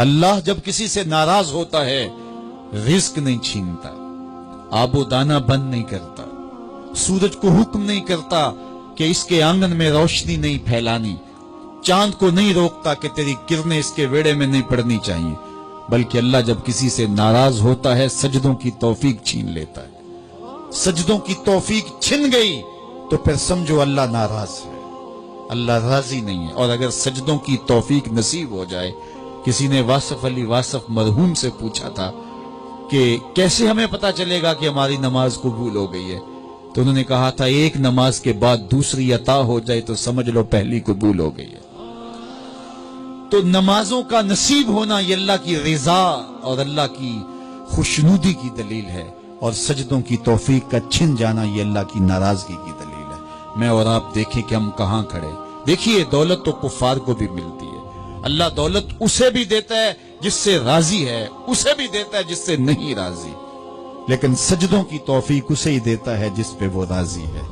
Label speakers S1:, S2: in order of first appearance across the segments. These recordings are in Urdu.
S1: اللہ جب کسی سے ناراض ہوتا ہے رزق نہیں چھینتا، آب و دانہ بند نہیں کرتا، سورج کو حکم نہیں کرتا کہ اس کے آنگن میں روشنی نہیں پھیلانی، چاند کو نہیں روکتا کہ تیری کرنیں اس کے ویڑے میں نہیں پڑنی چاہیے، بلکہ اللہ جب کسی سے ناراض ہوتا ہے سجدوں کی توفیق چھین لیتا ہے۔ سجدوں کی توفیق چھن گئی تو پھر سمجھو اللہ ناراض ہے، اللہ راضی نہیں ہے۔ اور اگر سجدوں کی توفیق نصیب ہو جائے، کسی نے واصف علی واصف مرحوم سے پوچھا تھا کہ کیسے ہمیں پتا چلے گا کہ ہماری نماز قبول ہو گئی ہے، تو انہوں نے کہا تھا ایک نماز کے بعد دوسری عطا ہو جائے تو سمجھ لو پہلی قبول ہو گئی ہے۔ تو نمازوں کا نصیب ہونا یہ اللہ کی رضا اور اللہ کی خوشنودی کی دلیل ہے، اور سجدوں کی توفیق کا چھن جانا یہ اللہ کی ناراضگی کی دلیل ہے۔ میں اور آپ دیکھیں کہ ہم کہاں کھڑے۔ دیکھیے دولت تو کفار کو بھی ملتی ہے، اللہ دولت اسے بھی دیتا ہے جس سے راضی ہے، اسے بھی دیتا ہے جس سے نہیں راضی، لیکن سجدوں کی توفیق اسے ہی دیتا ہے جس پہ وہ راضی ہے۔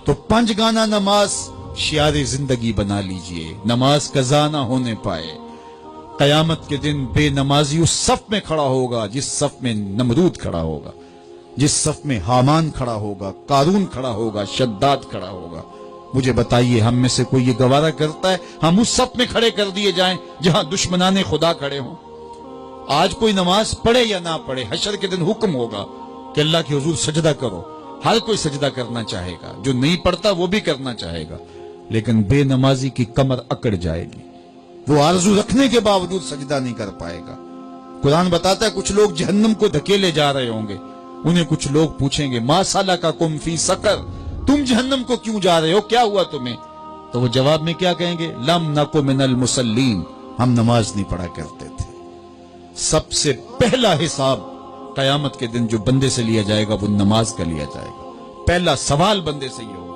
S1: تو 5 گانا نماز شعار زندگی بنا لیجئے، نماز قضا نہ ہونے پائے۔ قیامت کے دن بے نمازی اس صف میں کھڑا ہوگا جس صف میں نمرود کھڑا ہوگا، جس صف میں حامان کھڑا ہوگا، قارون کھڑا ہوگا، شداد کھڑا ہوگا۔ مجھے بتائیے ہم میں سے کوئی یہ گوارہ کرتا ہے ہم اس صف میں کھڑے کر دیے جائیں جہاں دشمنان خدا کھڑے ہوں؟ آج کوئی نماز پڑھے یا نہ پڑھے، حشر کے دن حکم ہوگا کہ اللہ کے حضور سجدہ کرو۔ ہر کوئی سجدہ کرنا چاہے گا، جو نہیں پڑھتا وہ بھی کرنا چاہے گا، لیکن بے نمازی کی کمر اکڑ جائے گی، وہ آرزو رکھنے کے باوجود سجدہ نہیں کر پائے گا۔ قرآن بتاتا ہے کچھ لوگ جہنم کو دھکیلے جا رہے ہوں گے، انہیں کچھ لوگ پوچھیں گے ما سلککم فی سقر، تم جہنم کو کیوں جا رہے ہو، کیا ہوا تمہیں؟ تو وہ جواب میں کیا کہیں گے؟ لم نک من المصلین، ہم نماز نہیں پڑھا کرتے تھے۔ سب سے پہلا حساب قیامت کے دن جو بندے سے لیا جائے گا وہ نماز کا لیا جائے گا۔ پہلا سوال بندے سے یہ ہوگا۔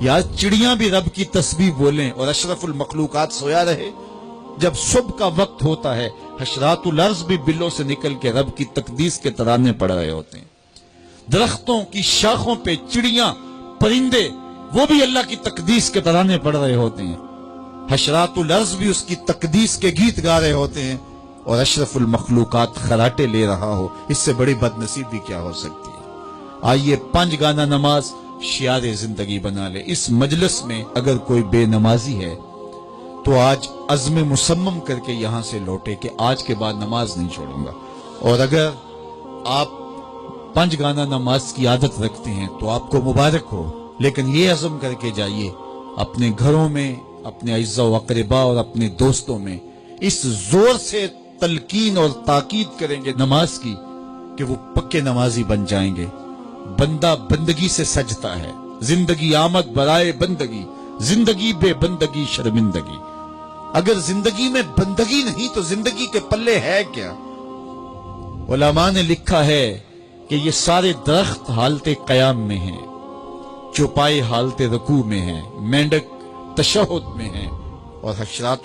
S1: یا چڑیاں بھی رب کی تسبیح بولیں اور اشرف المخلوقات سویا رہے، جب صبح کا وقت ہوتا ہے حشرات الارض بھی بلوں سے نکل کے رب کی تقدیس کے ترانے پڑھ رہے ہوتے ہیں، درختوں کی شاخوں پہ چڑیاں پرندے وہ بھی اللہ کی تقدیس کے ترانے پڑھ رہے ہوتے ہیں، حشرات الارض بھی اس کی تقدیس کے گیت گا رہے ہوتے ہیں، اور اشرف المخلوقات خراٹے لے رہا ہو، اس سے بڑی بد نصیبی کیا ہو سکتی ہے؟ آئیے 5 گانا نماز شعار زندگی بنا لے۔ اس مجلس میں اگر کوئی بے نمازی ہے تو آج عزم مصمم کر کے یہاں سے لوٹے کہ آج کے بعد نماز نہیں چھوڑوں گا، اور اگر آپ 5 گانا نماز کی عادت رکھتے ہیں تو آپ کو مبارک ہو، لیکن یہ عزم کر کے جائیے اپنے گھروں میں، اپنے اعزاء و اقرباء اور اپنے دوستوں میں اس زور سے تلقین اور تاکید کریں گے نماز کی کہ وہ پکے نمازی بن جائیں گے۔ بندہ بندگی سے سجتا ہے، زندگی آمد برائے بندگی، زندگی بے بندگی شرمندگی۔ اگر زندگی میں بندگی نہیں تو زندگی کے پلے ہے کیا؟ علماء نے لکھا ہے کہ یہ سارے درخت حالت قیام میں ہیں، چوپائے حالت رکوع میں ہیں، مینڈک تشہد میں ہیں، اور حشرات